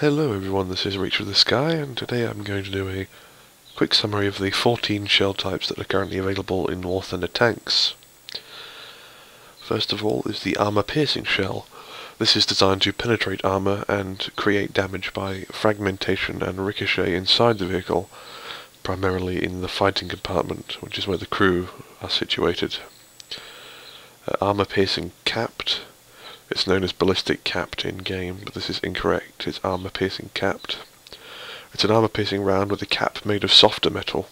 Hello everyone, this is Reach of the Sky, and today I'm going to do a quick summary of the 14 shell types that are currently available in War Thunder tanks. First of all is the armor-piercing shell. This is designed to penetrate armor and create damage by fragmentation and ricochet inside the vehicle, primarily in the fighting compartment, which is where the crew are situated. Armor-piercing capped. It's known as Ballistic capped in-game, but this is incorrect. It's armor-piercing capped. It's an armor-piercing round with a cap made of softer metal,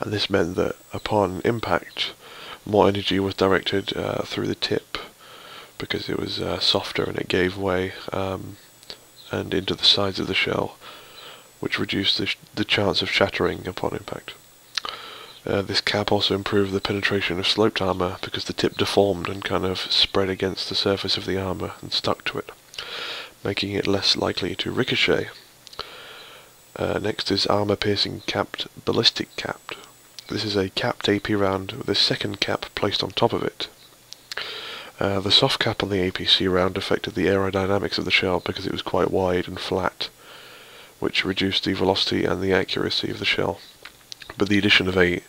and this meant that upon impact, more energy was directed through the tip, because it was softer and it gave way and into the sides of the shell, which reduced the chance of shattering upon impact. This cap also improved the penetration of sloped armor because the tip deformed and kind of spread against the surface of the armor and stuck to it, making it less likely to ricochet. Next is armor-piercing capped Ballistic capped. This is a capped AP round with a second cap placed on top of it. The soft cap on the APC round affected the aerodynamics of the shell because it was quite wide and flat, which reduced the velocity and the accuracy of the shell. But the addition of a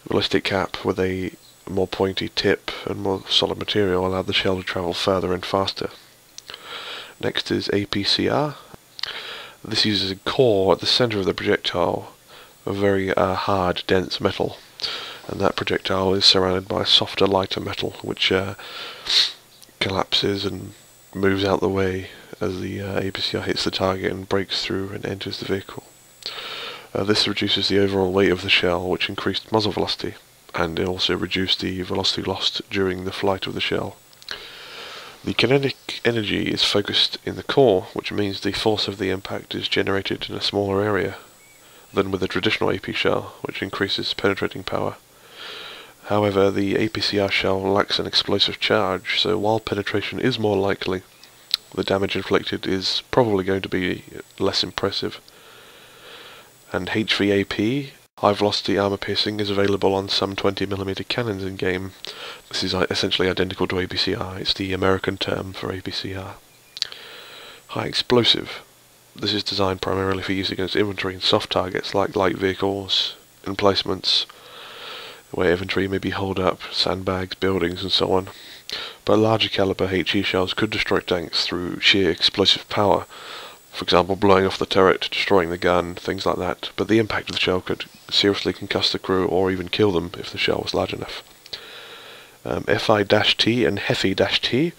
ballistic cap with a more pointy tip and more solid material allowed the shell to travel further and faster. Next is APCR. This uses a core at the center of the projectile of very hard, dense metal, and that projectile is surrounded by softer, lighter metal, which collapses and moves out the way as the APCR hits the target and breaks through and enters the vehicle. This reduces the overall weight of the shell, which increased muzzle velocity, and it also reduced the velocity lost during the flight of the shell. The kinetic energy is focused in the core, which means the force of the impact is generated in a smaller area than with a traditional AP shell, which increases penetrating power. However, the APCR shell lacks an explosive charge, so while penetration is more likely, the damage inflicted is probably going to be less impressive. And HVAP, high velocity armor piercing, is available on some 20mm cannons in game. This is essentially identical to APCR, it's the American term for APCR. High explosive. This is designed primarily for use against infantry and soft targets like light vehicles, emplacements, where infantry may be holed up, sandbags, buildings and so on. But larger caliber HE shells could destroy tanks through sheer explosive power. For example, blowing off the turret, destroying the gun, things like that, but the impact of the shell could seriously concuss the crew or even kill them if the shell was large enough. FI-T and HEFI-T,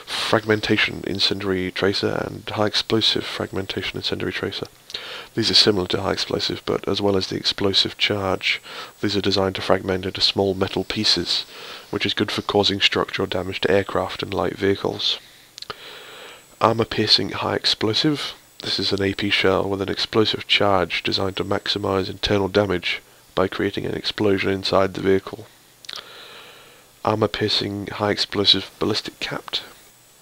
fragmentation incendiary tracer and high explosive fragmentation incendiary tracer. These are similar to high explosive, but as well as the explosive charge, these are designed to fragment into small metal pieces, which is good for causing structural damage to aircraft and light vehicles. Armor-piercing high explosive. This is an AP shell with an explosive charge designed to maximize internal damage by creating an explosion inside the vehicle. Armor-piercing high explosive ballistic capped.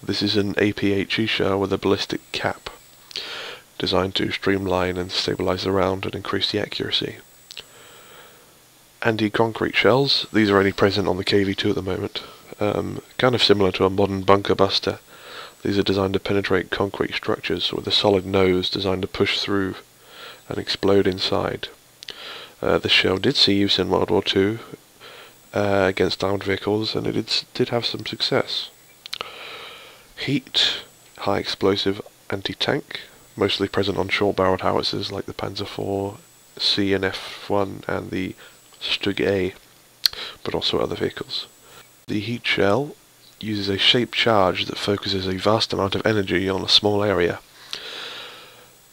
This is an APHE shell with a ballistic cap, designed to streamline and stabilize the round and increase the accuracy. Anti-concrete shells. These are only present on the KV-2 at the moment. Kind of similar to a modern bunker buster. These are designed to penetrate concrete structures with a solid nose designed to push through and explode inside. This shell did see use in World War II against armed vehicles, and it did have some success. Heat, high explosive anti-tank, mostly present on short-barreled howitzers like the Panzer IV, C and F1 and the Stug A, but also other vehicles. The heat shell uses a shaped charge that focuses a vast amount of energy on a small area.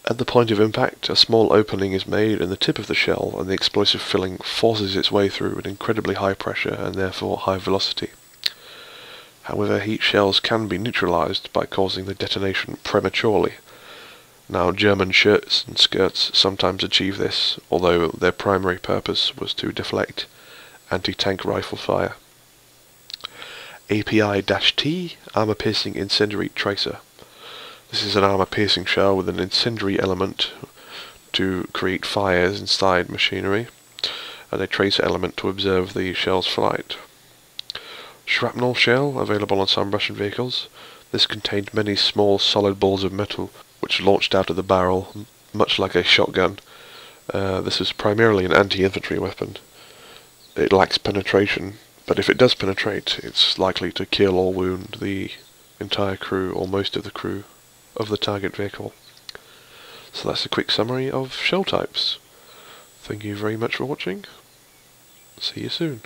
At the point of impact, a small opening is made in the tip of the shell, and the explosive filling forces its way through at incredibly high pressure and therefore high velocity. However, heat shells can be neutralized by causing the detonation prematurely. Now, German shirts and skirts sometimes achieve this, although their primary purpose was to deflect anti-tank rifle fire. API-T, armor-piercing incendiary tracer. This is an armor-piercing shell with an incendiary element to create fires inside machinery, and a tracer element to observe the shell's flight. Shrapnel shell, available on some Russian vehicles. This contained many small solid balls of metal which launched out of the barrel, much like a shotgun. This is primarily an anti-infantry weapon. It lacks penetration, but if it does penetrate, it's likely to kill or wound the entire crew, or most of the crew, of the target vehicle. So that's a quick summary of shell types. Thank you very much for watching. See you soon.